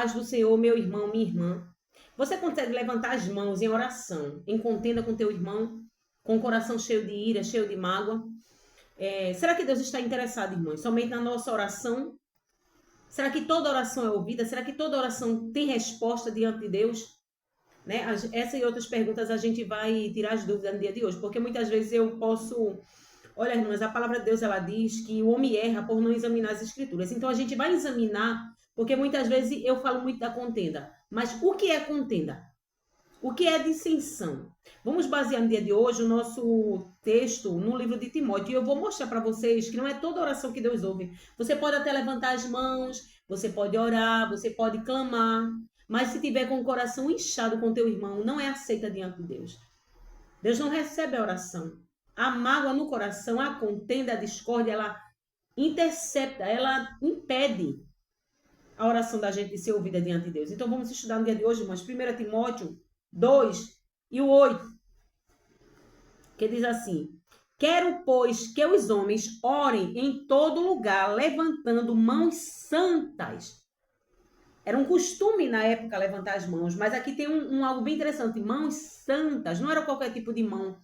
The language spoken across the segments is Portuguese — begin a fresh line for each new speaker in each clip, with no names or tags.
paz do Senhor, meu irmão, minha irmã. Você consegue levantar as mãos em oração, em contenda com teu irmão, com o coração cheio de ira, cheio de mágoa? Será que Deus está interessado, irmãos, somente na nossa oração? Será que toda oração é ouvida? Será que toda oração tem resposta diante de Deus? Né? Essa e outras perguntas a gente vai tirar as dúvidas no dia de hoje, porque muitas vezes eu posso... Olha, irmãs, a palavra de Deus, ela diz que o homem erra por não examinar as escrituras. Então, a gente vai examinar, porque muitas vezes eu falo muito da contenda. Mas o que é contenda? O que é dissensão? Vamos basear no dia de hoje o nosso texto no livro de Timóteo. E eu vou mostrar para vocês que não é toda oração que Deus ouve. Você pode até levantar as mãos, você pode orar, você pode clamar. Mas se tiver com o coração inchado com teu irmão, não é aceita diante de Deus. Deus não recebe a oração. A mágoa no coração, a contenda, a discórdia, ela intercepta, ela impede a oração da gente de ser ouvida diante de Deus. Então vamos estudar no dia de hoje, irmãos, 1 Timóteo 2 e o 8, que diz assim: quero, pois, que os homens orem em todo lugar, levantando mãos santas. Era um costume na época levantar as mãos, mas aqui tem algo bem interessante, mãos santas, não era qualquer tipo de mão,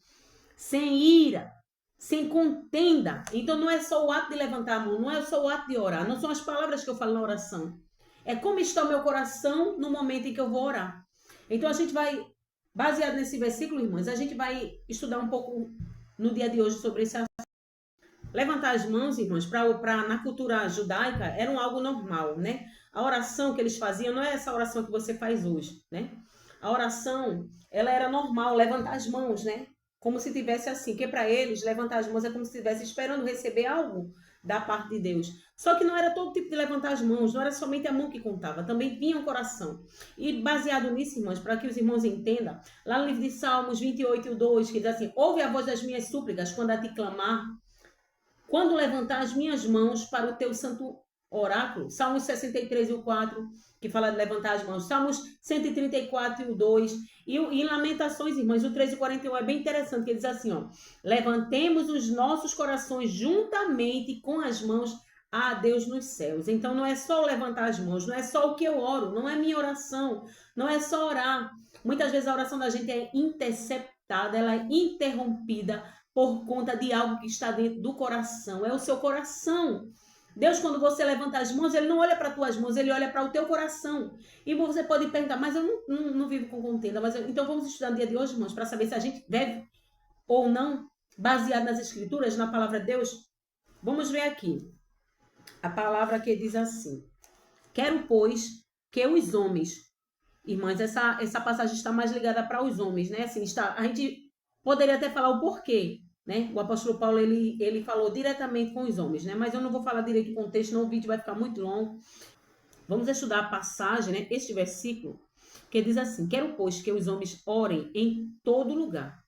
sem ira, sem contenda. Então não é só o ato de levantar a mão, não é só o ato de orar, não são as palavras que eu falo na oração. É como está o meu coração no momento em que eu vou orar. Então a gente vai, baseado nesse versículo, irmãos, a gente vai estudar um pouco no dia de hoje sobre esse assunto. Levantar as mãos, irmãos, na cultura judaica, era algo normal, né? A oração que eles faziam não é essa oração que você faz hoje, né? A oração, ela era normal, levantar as mãos, né? Como se tivesse assim, que para eles, levantar as mãos é como se estivesse esperando receber algo da parte de Deus. Só que não era todo tipo de levantar as mãos, não era somente a mão que contava, também tinha o coração. E baseado nisso, irmãos, para que os irmãos entendam, lá no livro de Salmos 28 e 2, que diz assim: ouve a voz das minhas súplicas quando a te clamar, quando levantar as minhas mãos para o teu santo oráculo. Salmos 63 e o 4, que fala de levantar as mãos. Salmos 134 e o 2. E em Lamentações, irmãs, o 3 e 41 é bem interessante, que diz assim, ó: levantemos os nossos corações juntamente com as mãos a Deus nos céus. Então não é só levantar as mãos, não é só o que eu oro, não é minha oração, não é só orar. Muitas vezes a oração da gente é interceptada, ela é interrompida por conta de algo que está dentro do coração. É o seu coração. Deus, quando você levanta as mãos, ele não olha para as tuas mãos, ele olha para o teu coração. E você pode perguntar, mas eu não vivo com contenda. Então vamos estudar no dia de hoje, irmãos, para saber se a gente deve ou não, baseado nas escrituras, na palavra de Deus. Vamos ver aqui. A palavra que diz assim: quero, pois, que os homens... Irmãs, essa passagem está mais ligada para os homens, né? Assim, a gente poderia até falar o porquê, né? O apóstolo Paulo, ele falou diretamente com os homens, né? Mas eu não vou falar direito o contexto, senão o vídeo vai ficar muito longo. Vamos estudar a passagem, né? Este versículo, que diz assim: quero, pois, que os homens orem em todo lugar,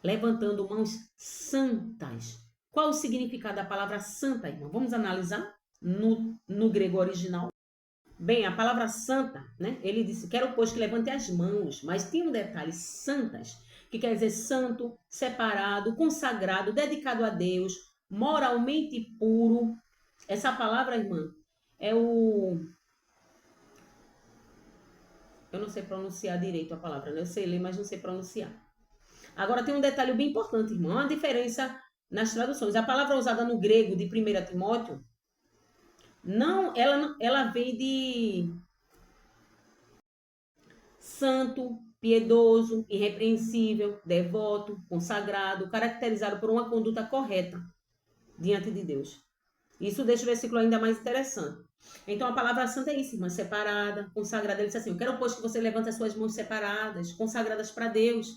levantando mãos santas. Qual o significado da palavra santa, irmão? Vamos analisar no grego original. Bem, a palavra santa, né? Ele disse, quero, pois, que levante as mãos. Mas tem um detalhe, santas, que quer dizer santo, separado, consagrado, dedicado a Deus, moralmente puro. Essa palavra, irmã, é o... Eu não sei pronunciar direito a palavra, né? Eu sei ler, mas não sei pronunciar. Agora, tem um detalhe bem importante, irmão. Uma diferença nas traduções. A palavra usada no grego de 1 Timóteo, ela vem de santo, piedoso, irrepreensível, devoto, consagrado, caracterizado por uma conduta correta diante de Deus. Isso deixa o versículo ainda mais interessante. Então a palavra santa é isso, irmã, separada, consagrada. Ele diz assim: eu quero, pois, que você levante as suas mãos separadas, consagradas para Deus.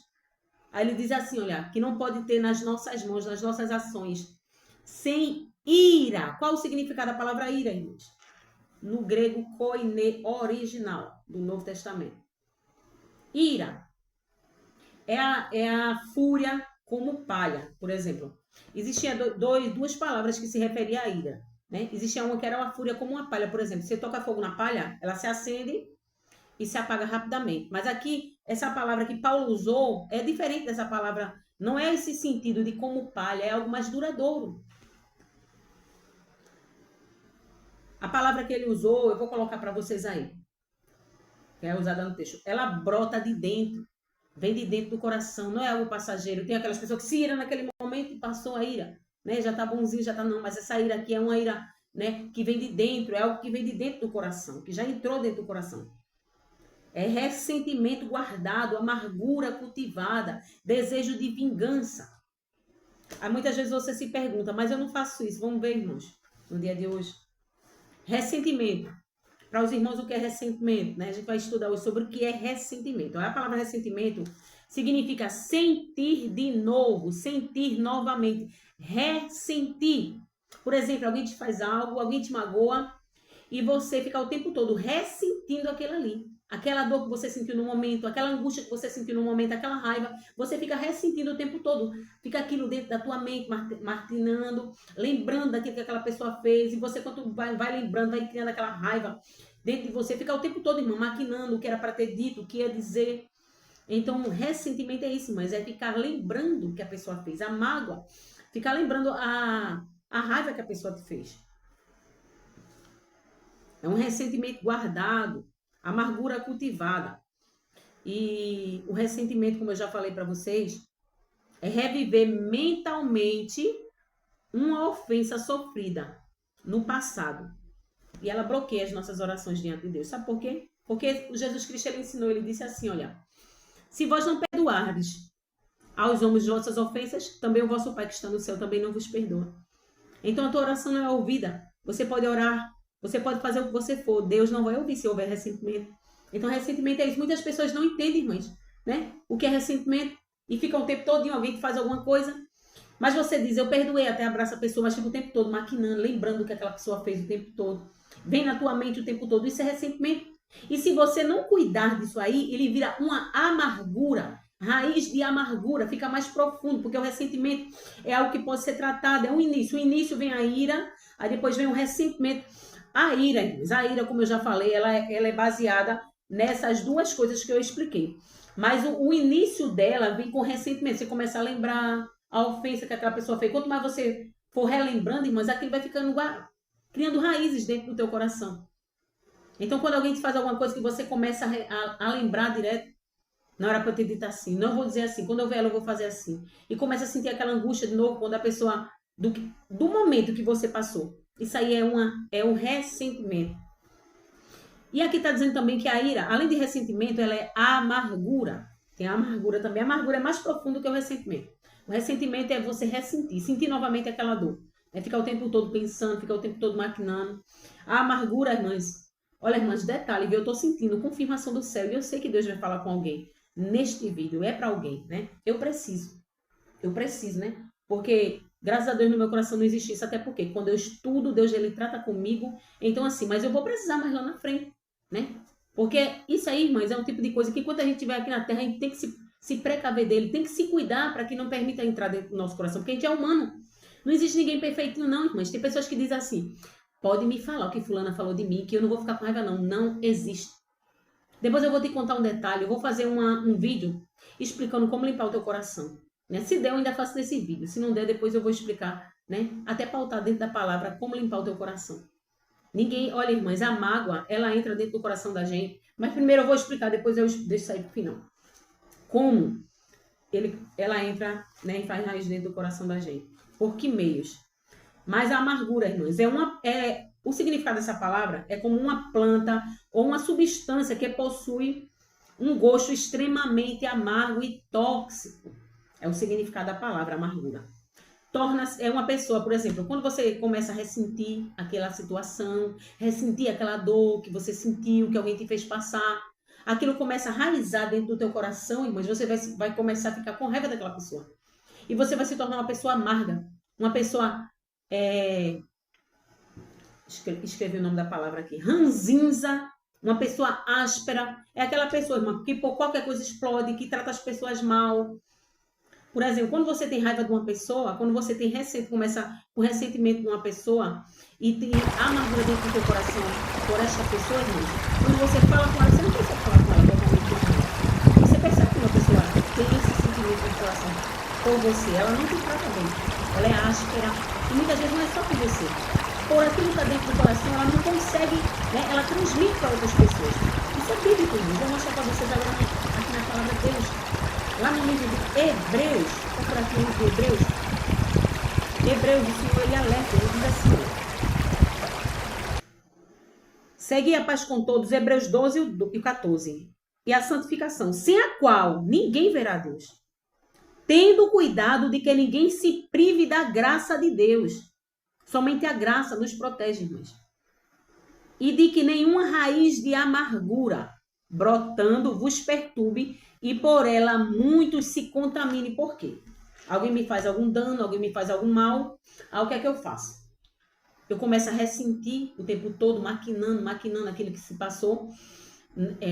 Aí ele diz assim, olha, que não pode ter nas nossas mãos, nas nossas ações, sem ira. Qual o significado da palavra ira, irmãos? No grego koine original do Novo Testamento. Ira é a fúria como palha, por exemplo. Existia duas palavras que se referiam à ira, né? Existia uma que era uma fúria como uma palha, por exemplo. Você toca fogo na palha, ela se acende e se apaga rapidamente. Mas aqui, essa palavra que Paulo usou é diferente dessa palavra. Não é esse sentido de como palha, é algo mais duradouro. A palavra que ele usou, eu vou colocar para vocês aí, que é usada no texto. Ela brota de dentro, vem de dentro do coração, não é algo passageiro. Tem aquelas pessoas que se iram naquele momento e passou a ira, né? Já tá bonzinho, já tá não, mas essa ira aqui é uma ira, né, que vem de dentro, é algo que vem de dentro do coração, que já entrou dentro do coração. É ressentimento guardado, amargura cultivada, desejo de vingança. Aí muitas vezes você se pergunta, mas eu não faço isso. Vamos ver, irmãos, no dia de hoje. Ressentimento. Para os irmãos, o que é ressentimento? Né? A gente vai estudar hoje sobre o que é ressentimento. A palavra ressentimento significa sentir de novo, sentir novamente, ressentir. Por exemplo, alguém te faz algo, alguém te magoa e você fica o tempo todo ressentindo aquilo ali. Aquela dor que você sentiu no momento, aquela angústia que você sentiu no momento, aquela raiva, você fica ressentindo o tempo todo. Fica aquilo dentro da tua mente, martinando, lembrando daquilo que aquela pessoa fez. E você, quando vai lembrando, vai criando aquela raiva dentro de você, fica o tempo todo, irmão, maquinando o que era para ter dito, o que ia dizer. Então, ressentimento é isso, mas é ficar lembrando o que a pessoa fez. A mágoa, ficar lembrando a raiva que a pessoa te fez. É um ressentimento guardado, amargura cultivada. E o ressentimento, como eu já falei para vocês, é reviver mentalmente uma ofensa sofrida no passado. E ela bloqueia as nossas orações diante de Deus. Sabe por quê? Porque Jesus Cristo ele ensinou, ele disse assim, olha, se vós não perdoardes aos homens de vossas ofensas, também o vosso Pai que está no céu também não vos perdoa. Então a tua oração não é ouvida. Você pode orar, você pode fazer o que você for, Deus não vai ouvir se houver ressentimento. Então ressentimento é isso. Muitas pessoas não entendem, irmãs, né? O que é ressentimento e fica o tempo todo, alguém que faz alguma coisa, mas você diz, eu perdoei, até abraça a pessoa, mas fica o tempo todo maquinando, lembrando o que aquela pessoa fez o tempo todo. Vem na tua mente o tempo todo, isso é ressentimento. E se você não cuidar disso aí, ele vira uma amargura, raiz de amargura, fica mais profundo, porque o ressentimento é algo que pode ser tratado, é um início. O início vem a ira, aí depois vem o ressentimento. A ira, como eu já falei, ela é baseada nessas duas coisas que eu expliquei. Mas o início dela vem com ressentimento. Você começa a lembrar a ofensa que aquela pessoa fez. Quanto mais você for relembrando, irmãs, aquilo vai ficando, criando raízes dentro do teu coração. Então, quando alguém te faz alguma coisa que você começa a lembrar direto, não era para eu ter dito assim, não vou dizer assim, quando eu ver ela eu vou fazer assim. E começa a sentir aquela angústia de novo quando a pessoa, do momento que você passou. Isso aí é um ressentimento. E aqui está dizendo também que a ira, além de ressentimento, ela é amargura. Tem a amargura também. A amargura é mais profunda que o ressentimento. O ressentimento é você ressentir, sentir novamente aquela dor. É ficar o tempo todo pensando, ficar o tempo todo maquinando. A amargura, irmãs, olha, irmãs, detalhe, eu estou sentindo confirmação do céu e eu sei que Deus vai falar com alguém neste vídeo, é para alguém, né? Eu preciso, né? Porque, graças a Deus, no meu coração não existe isso, até porque quando eu estudo, Deus, ele trata comigo, então assim, mas eu vou precisar mais lá na frente, né? Porque isso aí, irmãs, é um tipo de coisa que enquanto a gente estiver aqui na Terra, a gente tem que se precaver dele, tem que se cuidar para que não permita entrar dentro do nosso coração, porque a gente é humano. Não existe ninguém perfeitinho, não, irmãs. Tem pessoas que dizem assim, pode me falar o que fulana falou de mim, que eu não vou ficar com raiva, não. Não existe. Depois eu vou te contar um detalhe, eu vou fazer um vídeo explicando como limpar o teu coração. Né? Se der, eu ainda faço nesse vídeo. Se não der, depois eu vou explicar, né? Até pautar dentro da palavra como limpar o teu coração. Ninguém, olha, irmãs, a mágoa, ela entra dentro do coração da gente. Mas primeiro eu vou explicar, depois eu deixo sair pro final. Como ela entra, né, e faz raiz dentro do coração da gente. Por que meios? Mas a amargura, irmãos, o significado dessa palavra é como uma planta ou uma substância que possui um gosto extremamente amargo e tóxico. É o significado da palavra amargura. É uma pessoa, por exemplo, quando você começa a ressentir aquela situação, ressentir aquela dor que você sentiu, que alguém te fez passar, aquilo começa a raizar dentro do teu coração, irmãos, você vai começar a ficar com raiva daquela pessoa. E você vai se tornar uma pessoa amarga, uma pessoa, escrevi o nome da palavra aqui, ranzinza, uma pessoa áspera, é aquela pessoa, irmã, que por qualquer coisa explode, que trata as pessoas mal. Por exemplo, quando você tem raiva de uma pessoa, quando você tem começa com ressentimento de uma pessoa e tem amargura dentro do seu coração por esta pessoa, irmã, quando você fala com ela, você não precisa falar com ela totalmente. Você percebe que uma pessoa tem esse sentimento no coração por você, ela não te trata bem, ela é áspera, e muitas vezes não é só por você, por aquilo que está dentro do coração, ela não consegue, né? Ela transmite para outras pessoas. Isso é bíblico, irmãos. Vou mostrar para vocês agora aqui na palavra de Deus. Lá no livro de Hebreus, por aqui no livro de Hebreus, o Senhor, ele alerta, ele diz assim: segue a paz com todos, Hebreus 12 e 14. E a santificação, sem a qual ninguém verá Deus. Tendo cuidado de que ninguém se prive da graça de Deus. Somente a graça nos protege, irmãos. E de que nenhuma raiz de amargura brotando vos perturbe e por ela muitos se contaminem. Por quê? Alguém me faz algum dano, alguém me faz algum mal. Aí o que é que eu faço? Eu começo a ressentir o tempo todo, maquinando aquilo que se passou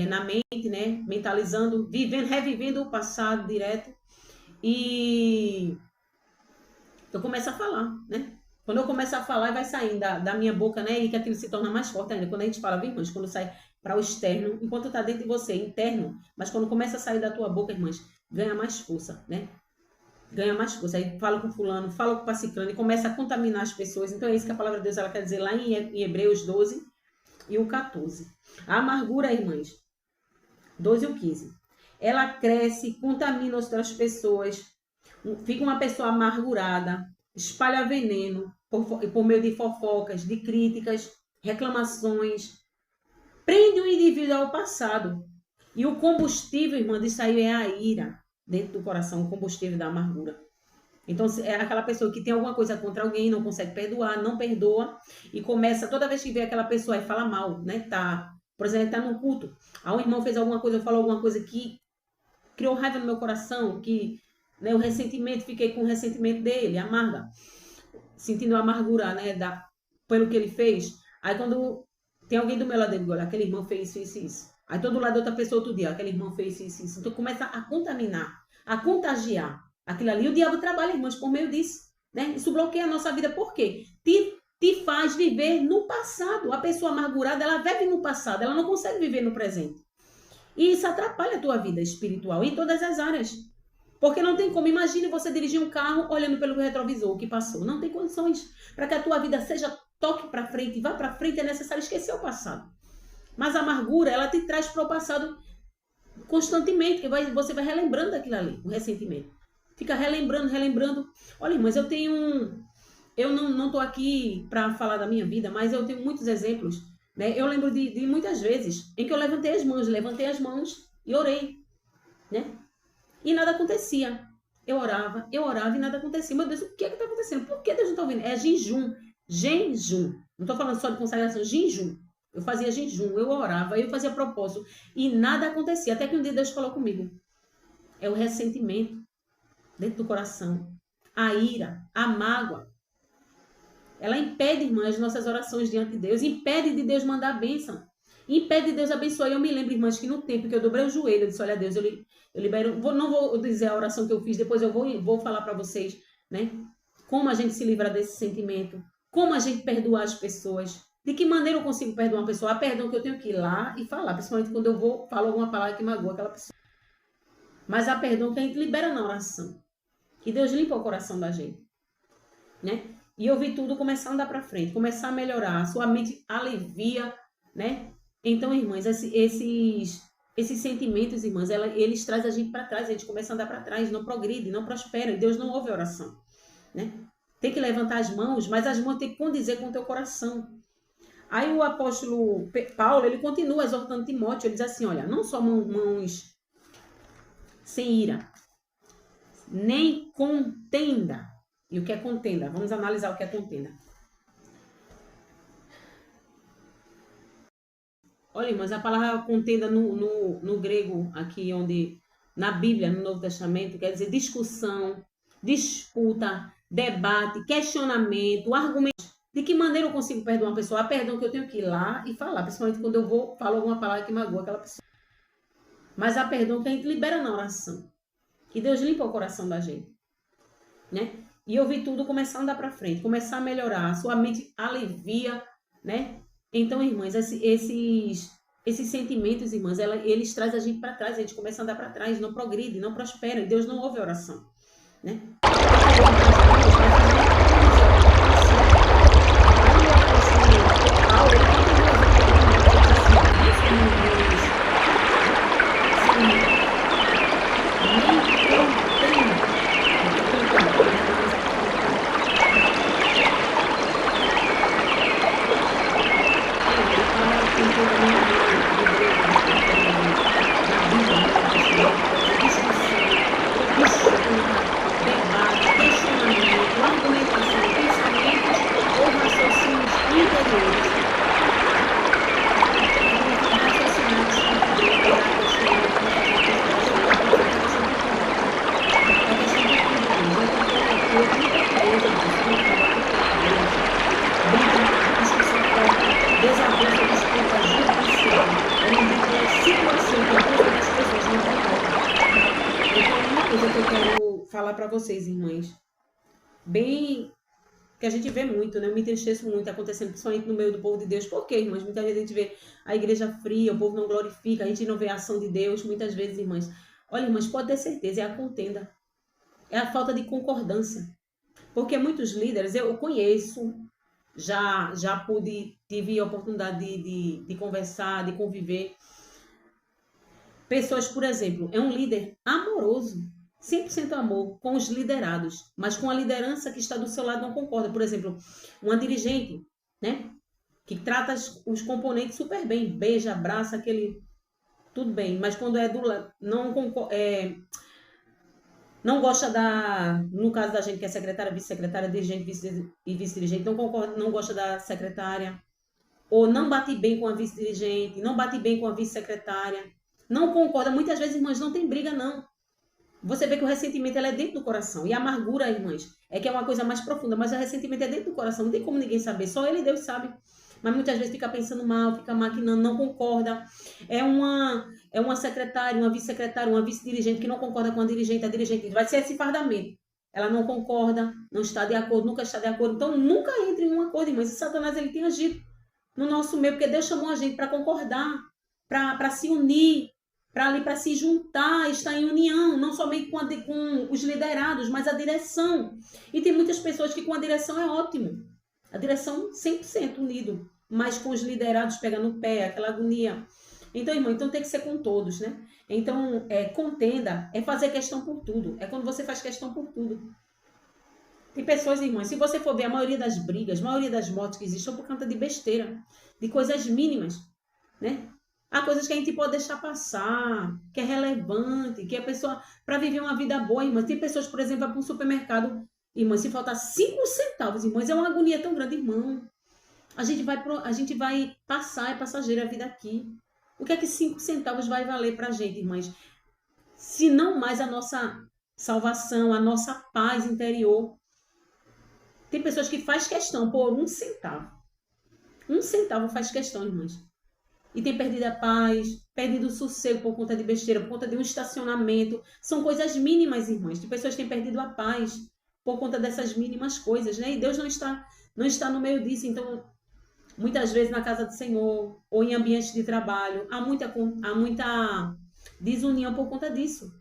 na mente, né? Mentalizando, revivendo o passado direto. E eu começo a falar, né? Quando eu começo a falar, vai saindo da minha boca, né? E que aquilo se torna mais forte ainda. Quando a gente fala, viu, irmãs? Quando sai para o externo, enquanto está dentro de você, interno, mas quando começa a sair da tua boca, irmãs, ganha mais força, né? Ganha mais força. Aí fala com fulano, fala com Ciclano e começa a contaminar as pessoas. Então é isso que a palavra de Deus ela quer dizer lá em Hebreus 12 e o 14. A amargura, irmãs, 12 e o 15. Ela cresce, contamina outras pessoas, fica uma pessoa amargurada, espalha veneno por meio de fofocas, de críticas, reclamações, prende o indivíduo ao passado. E o combustível, irmã, disso aí é a ira dentro do coração, o combustível da amargura. Então, é aquela pessoa que tem alguma coisa contra alguém, não consegue perdoar, não perdoa, e começa, toda vez que vê aquela pessoa e fala mal, né? Por exemplo, tá num culto, um irmão fez alguma coisa, falou alguma coisa que criou raiva no meu coração, que, né, o ressentimento, fiquei com o ressentimento dele, amarga, sentindo a amargura, né, pelo que ele fez. Aí quando tem alguém do meu lado, ele diz, olha, aquele irmão fez isso. Aí todo lado outra pessoa outro dia, aquele irmão fez isso. Então começa a contaminar, a contagiar aquilo ali. O diabo trabalha, irmãos, por meio disso, né? Isso bloqueia a nossa vida. Por quê? Te faz viver no passado. A pessoa amargurada, ela vive no passado, ela não consegue viver no presente. E isso atrapalha a tua vida espiritual em todas as áreas. Porque não tem como. Imagine você dirigir um carro olhando pelo retrovisor o que passou. Não tem condições. Para que a tua vida seja toque para frente e vá para frente, é necessário esquecer o passado. Mas a amargura, ela te traz para o passado constantemente, que você vai relembrando aquilo ali, o ressentimento. Fica relembrando. Olha, mas eu não estou aqui para falar da minha vida, mas eu tenho muitos exemplos, né? Eu lembro de muitas vezes em que eu levantei as mãos e orei, né? E nada acontecia. Eu orava e nada acontecia. Meu Deus, o que é que está acontecendo? Por que Deus não está ouvindo? É jejum. Não estou falando só de consagração, jejum. Eu fazia jejum, eu orava, eu fazia propósito e nada acontecia. Até que um dia Deus falou comigo. É o ressentimento dentro do coração. A ira, a mágoa. Ela impede, irmã, as nossas orações diante de Deus. Impede de Deus mandar a bênção. Impede de Deus abençoar. Eu me lembro, irmãs, que no tempo que eu dobrei o joelho, eu disse, olha Deus, eu libero. Não vou dizer a oração que eu fiz, depois eu vou falar para vocês, né? Como a gente se livra desse sentimento. Como a gente perdoa as pessoas. De que maneira eu consigo perdoar uma pessoa? Há perdão que eu tenho que ir lá e falar, principalmente quando eu falo alguma palavra que magoa aquela pessoa. Mas há perdão que a gente libera na oração. Que Deus limpa o coração da gente, né? E eu vi tudo começar a andar para frente, começar a melhorar, sua mente alivia, né? Então, irmãs, esses sentimentos, irmãs, eles trazem a gente para trás, a gente começa a andar para trás, não progride, não prospera, e Deus não ouve a oração, né? Tem que levantar as mãos, mas as mãos tem que condizer com o teu coração. Aí o apóstolo Paulo, ele continua exortando Timóteo, ele diz assim, olha, não só mãos sem ira, nem contenda. E o que é contenda? Vamos analisar o que é contenda. Olha, irmãs, a palavra contenda no grego, aqui onde, na Bíblia, no Novo Testamento, quer dizer discussão, disputa, debate, questionamento, argumento. De que maneira eu consigo perdoar uma pessoa? Há perdão que eu tenho que ir lá e falar, principalmente quando eu falo alguma palavra que magoa aquela pessoa. Mas há perdão que a gente libera na oração. Que Deus limpa o coração da gente, né? E eu vi tudo começar a andar para frente, começar a melhorar, sua mente alivia, né? Então, irmãs, esses sentimentos, irmãs, eles trazem a gente para trás, a gente começa a andar para trás, não progride, não prospera, e Deus não ouve a oração, né? nem contenda. Falar para vocês, irmãs, bem que a gente vê muito, né? Eu me entristeço muito acontecendo, principalmente no meio do povo de Deus. Por quê, irmãs? Muitas vezes a gente vê a igreja fria, o povo não glorifica, a gente não vê a ação de Deus. Muitas vezes, irmãs, olha, irmãs, pode ter certeza, é a contenda, é a falta de concordância. Porque muitos líderes, eu conheço, já tive a oportunidade de conversar, de conviver. Pessoas, por exemplo, é um líder amoroso, 100% amor com os liderados, mas com a liderança que está do seu lado não concorda. Por exemplo, uma dirigente, né, que trata os componentes super bem, beija, abraça, aquele tudo bem, mas quando é do lado, não gosta no caso da gente que é secretária, vice-secretária, dirigente e vice-dirigente, não concorda, não gosta da secretária, ou não bate bem com a vice-dirigente, não bate bem com a vice-secretária, não concorda. Muitas vezes, irmãs, não tem briga, não. Você vê que o ressentimento é dentro do coração. E a amargura, irmãs, é que é uma coisa mais profunda. Mas o ressentimento é dentro do coração. Não tem como ninguém saber. Só ele e Deus sabe. Mas muitas vezes fica pensando mal, fica maquinando, não concorda. É uma secretária, uma vice-secretária, uma vice-dirigente que não concorda com a dirigente diz, vai ser esse fardamento. Ela não concorda, não está de acordo, nunca está de acordo. Então, nunca entre em um acordo, irmãs. E Satanás, ele tem agido no nosso meio, porque Deus chamou a gente para concordar, para se unir, para se juntar, estar em união, não somente com os liderados, mas a direção. E tem muitas pessoas que com a direção é ótimo. A direção 100% unido, mas com os liderados pega no pé, aquela agonia. Então, irmão, então tem que ser com todos, né? Então, contenda é fazer questão por tudo. É quando você faz questão por tudo. Tem pessoas, irmãs, se você for ver a maioria das brigas, a maioria das mortes que existem por conta de besteira, de coisas mínimas, né? Há coisas que a gente pode deixar passar, que é relevante, que a pessoa, para viver uma vida boa, irmãs. Tem pessoas, por exemplo, vai para um supermercado, irmãs, se faltar 5 centavos, irmãs, é uma agonia tão grande, irmão. A gente vai passar, é passageira a vida aqui. O que é que 5 centavos vai valer para a gente, irmãs? Se não mais a nossa salvação, a nossa paz interior. Tem pessoas que faz questão por 1 centavo. 1 centavo faz questão, irmãs. E tem perdido a paz, perdido o sossego por conta de besteira, por conta de um estacionamento. São coisas mínimas, irmãs. Tem pessoas que têm perdido a paz por conta dessas mínimas coisas, né? E Deus não está no meio disso. Então, muitas vezes na casa do Senhor ou em ambientes de trabalho, há muita desunião por conta disso.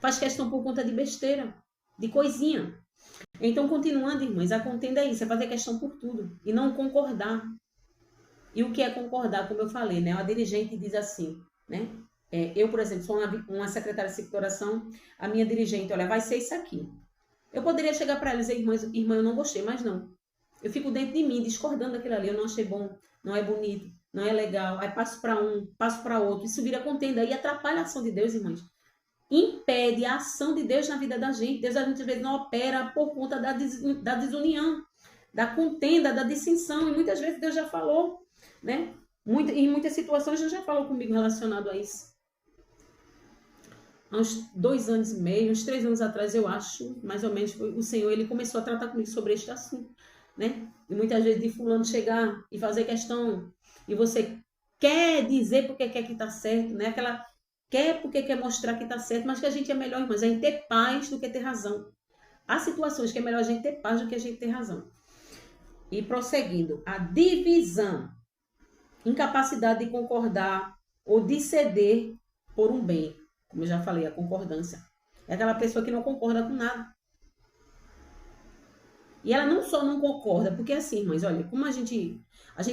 Faz questão por conta de besteira, de coisinha. Então, continuando, irmãs, a contenda é isso, é fazer questão por tudo e não concordar. E o que é concordar, como eu falei, né? A dirigente diz assim, né? Eu, por exemplo, sou uma secretária de sectoração, a minha dirigente, olha, vai ser isso aqui. Eu poderia chegar para ela e dizer, irmã, eu não gostei, mas não. Eu fico dentro de mim, discordando daquilo ali, eu não achei bom, não é bonito, não é legal. Aí passo para um, passo para outro, isso vira contenda e atrapalha a ação de Deus, irmãs. Impede a ação de Deus na vida da gente. Deus, muitas vezes, não opera por conta da desunião, da contenda, da dissensão. E muitas vezes Deus já falou, né? Em muitas situações Deus já falou comigo relacionado a isso. Há uns 2 anos e meio, uns 3 anos atrás, eu acho, mais ou menos, o Senhor, ele começou a tratar comigo sobre este assunto, né? E muitas vezes de fulano chegar e fazer questão, e você quer dizer porque quer que está certo, né? Quer porque quer mostrar que está certo, mas que a gente é melhor, irmãs, em ter paz do que ter razão. Há situações que é melhor a gente ter paz do que a gente ter razão. E prosseguindo, a divisão, incapacidade de concordar ou de ceder por um bem. Como eu já falei, a concordância. É aquela pessoa que não concorda com nada. E ela não só não concorda, porque assim, irmãs, olha, como a gente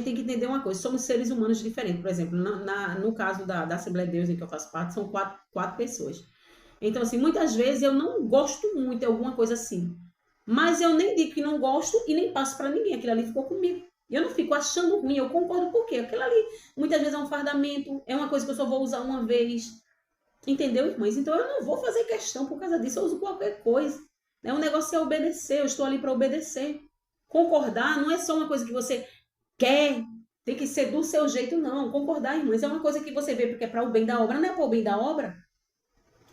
tem que entender uma coisa, somos seres humanos diferentes. Por exemplo, no caso da Assembleia de Deus em que eu faço parte, são quatro pessoas. Então, assim, muitas vezes eu não gosto muito de alguma coisa assim. Mas eu nem digo que não gosto e nem passo para ninguém. Aquilo ali ficou comigo. Eu não fico achando ruim, eu concordo por quê? Aquilo ali muitas vezes é um fardamento, é uma coisa que eu só vou usar uma vez. Entendeu, irmãs? Então eu não vou fazer questão por causa disso, eu uso qualquer coisa. Né? O negócio é obedecer, eu estou ali para obedecer. Concordar não é só uma coisa que você quer, tem que ser do seu jeito, não. Concordar, irmãs, é uma coisa que você vê porque é para o bem da obra, não é para o bem da obra.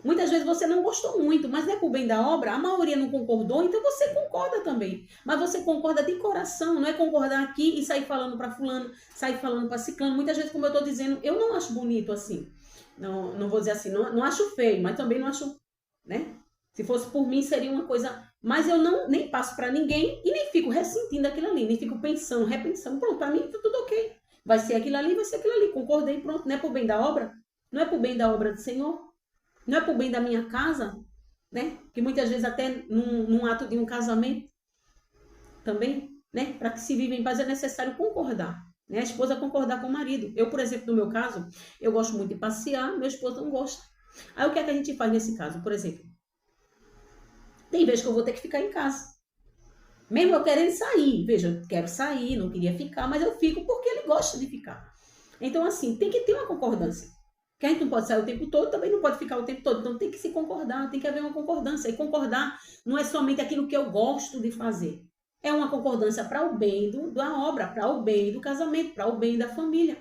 Muitas vezes você não gostou muito, mas não é para o bem da obra, a maioria não concordou, então você concorda também. Mas você concorda de coração, não é concordar aqui e sair falando para fulano, sair falando para ciclano. Muitas vezes, como eu estou dizendo, eu não acho bonito assim. Não vou dizer assim, não acho feio, mas também não acho, né? Se fosse por mim, seria uma coisa... Mas eu não nem passo para ninguém e nem fico ressentindo aquilo ali, nem fico pensando, repensando. Pronto, para mim tá tudo ok. Vai ser aquilo ali, vai ser aquilo ali. Concordei, pronto. Não é para o bem da obra? Não é para o bem da obra do Senhor? Não é para o bem da minha casa, né? Que muitas vezes até num ato de um casamento também, né? Para que se viva em paz é necessário concordar. Né? A esposa concordar com o marido. Eu, por exemplo, no meu caso, eu gosto muito de passear, meu esposo não gosta. Aí o que é que a gente faz nesse caso? Por exemplo, tem vezes que eu vou ter que ficar em casa. Mesmo eu querendo sair. Veja, eu quero sair, não queria ficar, mas eu fico porque ele gosta de ficar. Então, assim, tem que ter uma concordância. Que a gente não pode sair o tempo todo, também não pode ficar o tempo todo. Então tem que se concordar, tem que haver uma concordância. E concordar não é somente aquilo que eu gosto de fazer. É uma concordância para o bem da obra, para o bem do casamento, para o bem da família.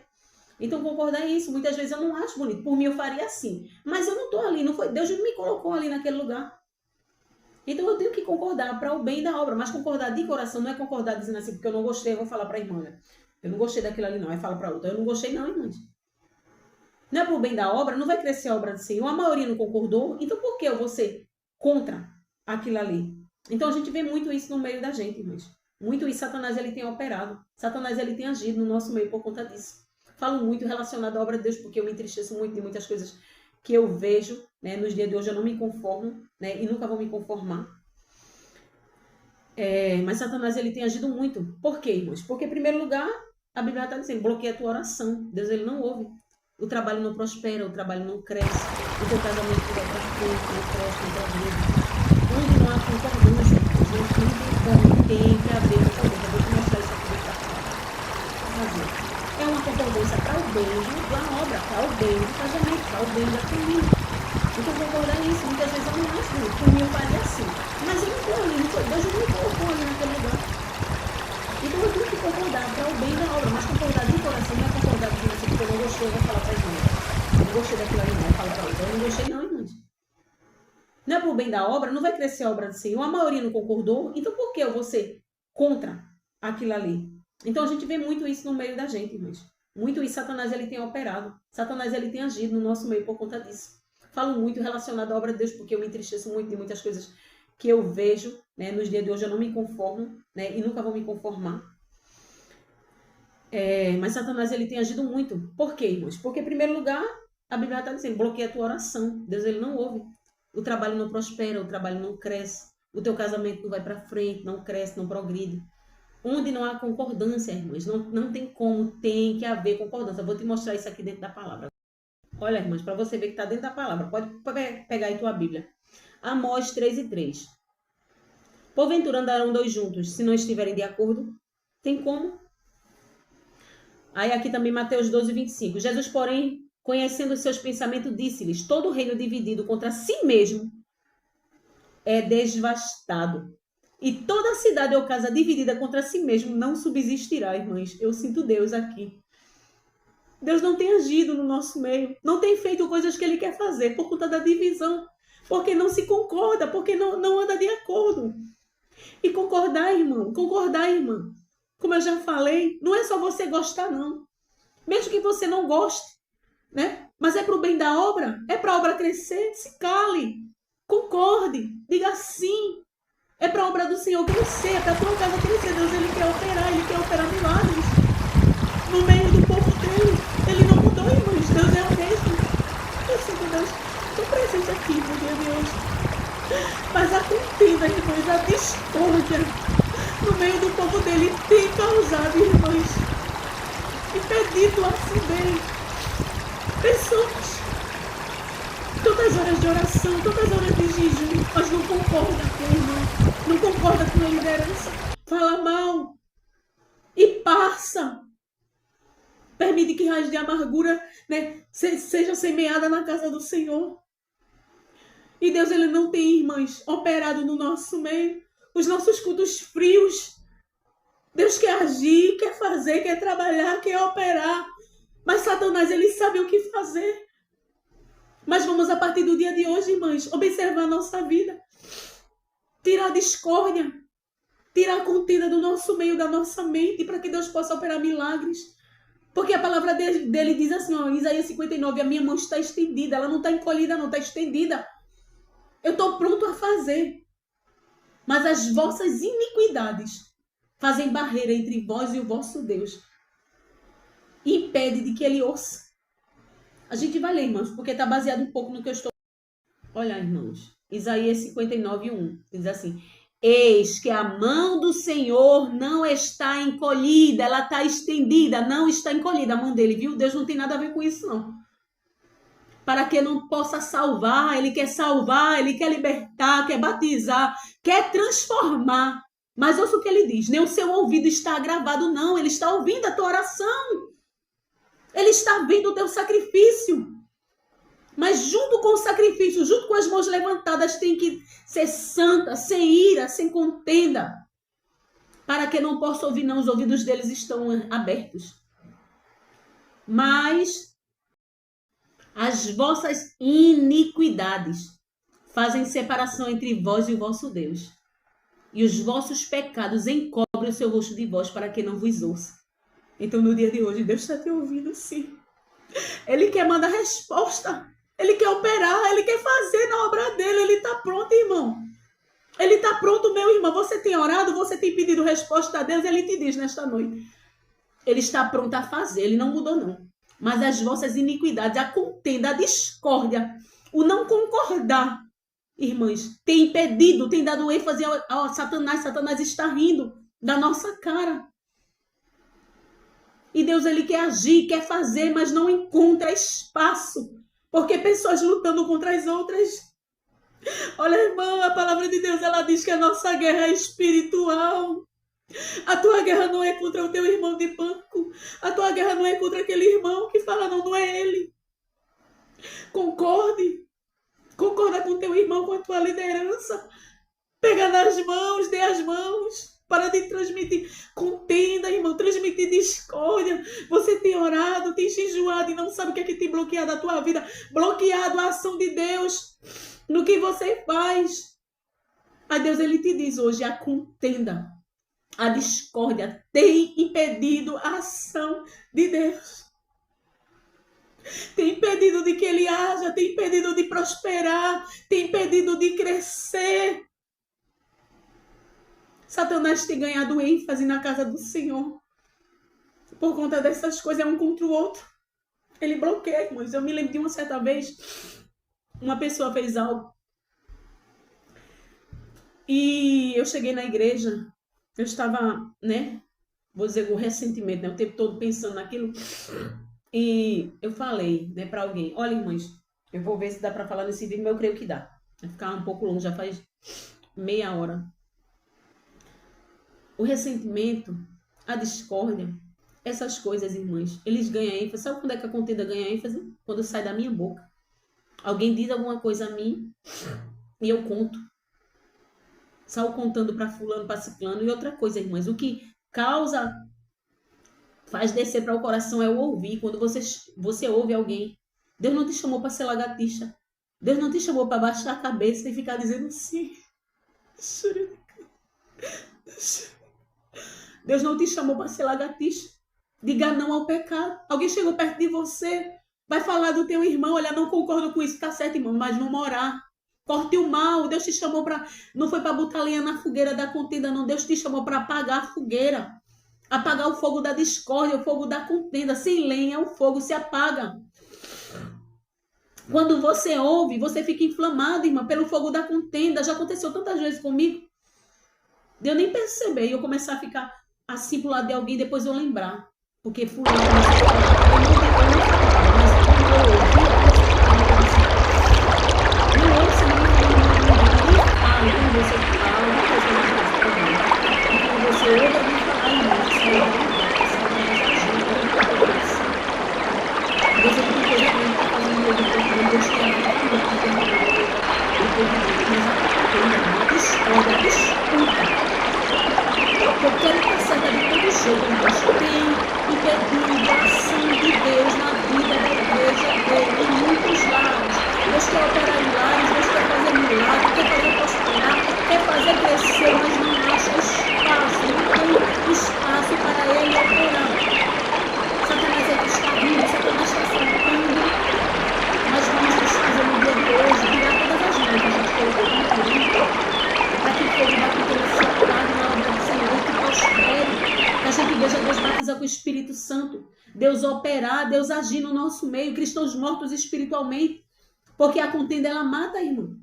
Então concordar é isso. Muitas vezes eu não acho bonito. Por mim eu faria assim. Mas eu não estou ali, não foi Deus não me colocou ali naquele lugar. Então eu tenho que concordar para o bem da obra. Mas concordar de coração não é concordar dizendo assim, porque eu não gostei, eu vou falar para a irmã. Eu não gostei daquilo ali não. Aí fala para outra, eu não gostei não, irmãs. Não é para o bem da obra, não vai crescer a obra do Senhor. A maioria não concordou, então por que eu vou ser contra aquilo ali? Então a gente vê muito isso no meio da gente, irmãos. Muito isso, Satanás ele tem operado. Satanás ele tem agido no nosso meio por conta disso. Falo muito relacionado à obra de Deus, porque eu me entristeço muito de muitas coisas que eu vejo, né? Nos dias de hoje eu não me conformo, né? E nunca vou me conformar. Mas Satanás ele tem agido muito. Por quê, irmãos? Porque, em primeiro lugar, a Bíblia está dizendo, bloqueia a tua oração. Deus ele não ouve. O trabalho não prospera, o trabalho não cresce, o teu casamento não vai para frente, não cresce, não progride. Onde não há concordância, não tem que haver concordância. Eu vou te mostrar isso aqui dentro da palavra. É uma concordância para o bem da obra, para o bem do casamento, para o bem da família. Então concordar é isso. Muitas vezes eu não acho muito, por mim eu faria assim. Mas eu não estou ali, Deus não me colocou ali naquele lugar. Então eu tenho que concordar para o bem da obra, mas concordar de coração não é concordar de você, porque eu não gostei, eu vou falar para a irmã. Eu não gostei daquilo ali, não, eu falo para outra. Eu não gostei, não, irmãs. Não é para o bem da obra, não vai crescer a obra do Senhor. A maioria não concordou, então por que eu vou ser contra aquilo ali? Então a gente vê muito isso no meio da gente, irmãs. Muito isso, Satanás ele tem operado. Satanás ele tem agido no nosso meio por conta disso. Falo muito relacionado à obra de Deus, porque eu me entristeço muito de muitas coisas que eu vejo, né? Nos dias de hoje eu não me conformo, né? E nunca vou me conformar. Mas Satanás ele tem agido muito. Por quê, irmãos? Porque, em primeiro lugar, a Bíblia está dizendo, bloqueia a tua oração. Deus ele não ouve. O trabalho não prospera, o trabalho não cresce. O teu casamento não vai para frente, não cresce, não progride. Onde não há concordância, irmãos, não tem como, tem que haver concordância. Eu vou te mostrar isso aqui dentro da palavra. Olha, irmãos, para você ver que está dentro da palavra. Pode pegar aí tua Bíblia. Amós 3:3. Porventura andarão dois juntos, se não estiverem de acordo? Tem como? Aí aqui também Mateus 12:25. Jesus, porém, conhecendo os seus pensamentos, disse-lhes, todo reino dividido contra si mesmo é devastado. E toda cidade ou casa dividida contra si mesmo não subsistirá, irmãs. Eu sinto Deus aqui. Deus não tem agido no nosso meio. Não tem feito coisas que Ele quer fazer por conta da divisão. Porque não se concorda, porque não anda de acordo. E concordar, irmão, irmã. Como eu já falei, não é só você gostar, não. Mesmo que você não goste, né? Mas é para o bem da obra, é para a obra crescer, se cale. Concorde, diga sim. É para a obra do Senhor crescer, é para a tua casa crescer. Deus, Ele quer operar milagres no meio do povo dele. Ele não mudou, irmãos. Deus é o mesmo. Eu sinto Deus tão presente aqui no dia de hoje. Mas a contenda, irmãos, a discórdia no meio do povo dele tem causado, irmãos, impedido assim dele. Pessoas Tantas horas de oração, tantas horas de jejum, mas não concorda com o irmão, não concorda com a liderança, fala mal e passa. Permite que raiz de amargura, né, seja semeada na casa do Senhor. E Deus, Ele não tem, irmãs, operado no nosso meio. Os nossos cultos frios. Deus quer agir, quer fazer, quer trabalhar, quer operar. Mas Satanás, ele sabe o que fazer. Mas vamos, a partir do dia de hoje, irmãs, observar a nossa vida. Tirar a discórdia. Tirar a contenda do nosso meio, da nossa mente, para que Deus possa operar milagres. Porque a palavra dele diz assim, ó, Isaías 59, a minha mão está estendida. Ela não está encolhida, não, está estendida. Eu estou pronto a fazer. Mas as vossas iniquidades fazem barreira entre vós e o vosso Deus. E impede de que ele ouça. A gente vai ler, irmãos, porque está baseado um pouco no que eu estou... Olha, irmãos, Isaías 59, 1, diz assim, eis que a mão do Senhor não está encolhida, ela está estendida, não está encolhida a mão dele, viu? Deus não tem nada a ver com isso, não. Para que não possa salvar, ele quer libertar, quer batizar, quer transformar. Mas ouça o que ele diz, nem o seu ouvido está agravado, não, ele está ouvindo a tua oração. Ele está vendo o teu sacrifício. Mas junto com o sacrifício, junto com as mãos levantadas, tem que ser santa, sem ira, sem contenda. Para que não possa ouvir, não, os ouvidos deles estão abertos. Mas as vossas iniquidades fazem separação entre vós e o vosso Deus. E os vossos pecados encobrem o seu rosto de vós, para que não vos ouça. Então, no dia de hoje, Deus está te ouvindo, sim. Ele quer mandar resposta. Ele quer operar. Ele quer fazer na obra dele. Ele está pronto, irmão. Ele está pronto, meu irmão. Você tem orado, você tem pedido resposta a Deus. Ele te diz nesta noite. Ele está pronto a fazer. Ele não mudou, não. Mas as vossas iniquidades, a contenda, a discórdia, o não concordar, irmãs, tem impedido, tem dado ênfase ao Satanás. Satanás está rindo da nossa cara. E Deus, ele quer agir, quer fazer, mas não encontra espaço. Porque pessoas lutando contra as outras. Olha, irmão, a palavra de Deus, ela diz que a nossa guerra é espiritual. A tua guerra não é contra o teu irmão de banco. A tua guerra não é contra aquele irmão que fala, não, não é ele. Concorde. Concorda com o teu irmão, com a tua liderança. Pega nas mãos, dê as mãos. Para de transmitir contenda, irmão, transmitir discórdia. Você tem orado, tem jejuado e não sabe o que é que tem bloqueado a tua vida. Bloqueado a ação de Deus no que você faz. A Deus, ele te diz hoje, a contenda, a discórdia tem impedido a ação de Deus. Tem impedido de que ele haja, tem impedido de prosperar, tem impedido de crescer. Satanás tem ganhado ênfase na casa do Senhor. Por conta dessas coisas, é um contra o outro. Ele bloqueia, irmãos. Eu me lembro de uma certa vez, uma pessoa fez algo. E eu cheguei na igreja, eu estava, né, vou dizer, com ressentimento, né, o tempo todo pensando naquilo. E eu falei, né, para alguém, olha, irmãs, eu vou ver se dá para falar nesse vídeo, mas eu creio que dá. Vai ficar um pouco longo, já faz meia hora. O ressentimento, a discórdia, essas coisas, irmãs, eles ganham ênfase. Sabe quando é que a contenda ganha ênfase? Quando sai da minha boca. Alguém diz alguma coisa a mim e eu conto. Saio contando para fulano, para ciclano. E outra coisa, irmãs, o que faz descer para o coração é o ouvir. Quando você ouve alguém, Deus não te chamou para ser lagartixa. Deus não te chamou para baixar a cabeça e ficar dizendo sim. Deus não te chamou para ser lagartixa. Diga não ao pecado. Alguém chegou perto de você, vai falar do teu irmão, olha, não concordo com isso, tá certo, irmão, mas vamos orar. Corte o mal. Deus te chamou para... Não foi para botar lenha na fogueira da contenda, não. Deus te chamou para apagar a fogueira. Apagar o fogo da discórdia, o fogo da contenda. Sem lenha, o fogo se apaga. Quando você ouve, você fica inflamado, irmã, pelo fogo da contenda. Já aconteceu tantas vezes comigo. De eu nem perceber e eu começar a ficar assim pro lado de alguém, depois eu lembrar. Porque fulano começou a falar, eu não falava, mas quando eu ouvi, misericórdia. Escuta. Eu quero estar certa de todo jeito, irmãos. Tem impedido a ação de Deus na vida da igreja dele, em muitos lados. Deus quer operar em lares, Deus quer fazer milagre, quer fazer prosperar, quer fazer crescer, mas não acha espaço, não tem espaço para ele operar. Satanás é que está rindo, Satanás está saltando. Mas vamos desfazer no dia de hoje, tirar todas as mãos que a gente colocou no perigo, para que o fogo daqui tenha se apagado na obra do Senhor, que prospere, que a gente veja Deus batizar com o Espírito Santo, Deus operar, Deus agir no nosso meio, cristãos mortos espiritualmente, porque a contenda ela mata, irmão.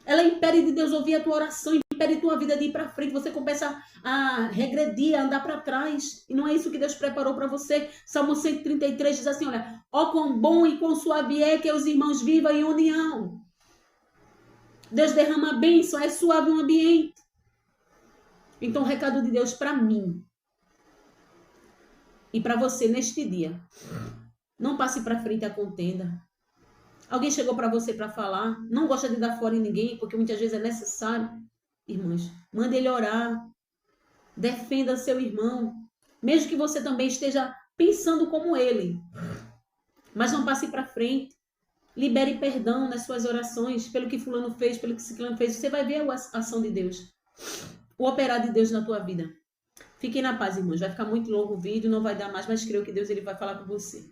Ela impede de Deus ouvir a tua oração, impede a tua vida de ir para frente, você começa a regredir, a andar para trás, e não é isso que Deus preparou para você. Salmo 133 diz assim, olha, ó quão bom e quão suave é que os irmãos vivam em união. Deus derrama a bênção, é suave o ambiente. Então o recado de Deus para mim e para você neste dia, não passe para frente a contenda. Alguém chegou para você para falar, não gosta de dar fora em ninguém, porque muitas vezes é necessário. Irmãos, mande ele orar. Defenda seu irmão. Mesmo que você também esteja pensando como ele. Mas não passe para frente. Libere perdão nas suas orações, pelo que fulano fez, pelo que ciclano fez. Você vai ver a ação de Deus. O operar de Deus na tua vida. Fiquem na paz, irmãos. Vai ficar muito longo o vídeo, não vai dar mais, mas creio que Deus ele vai falar com você.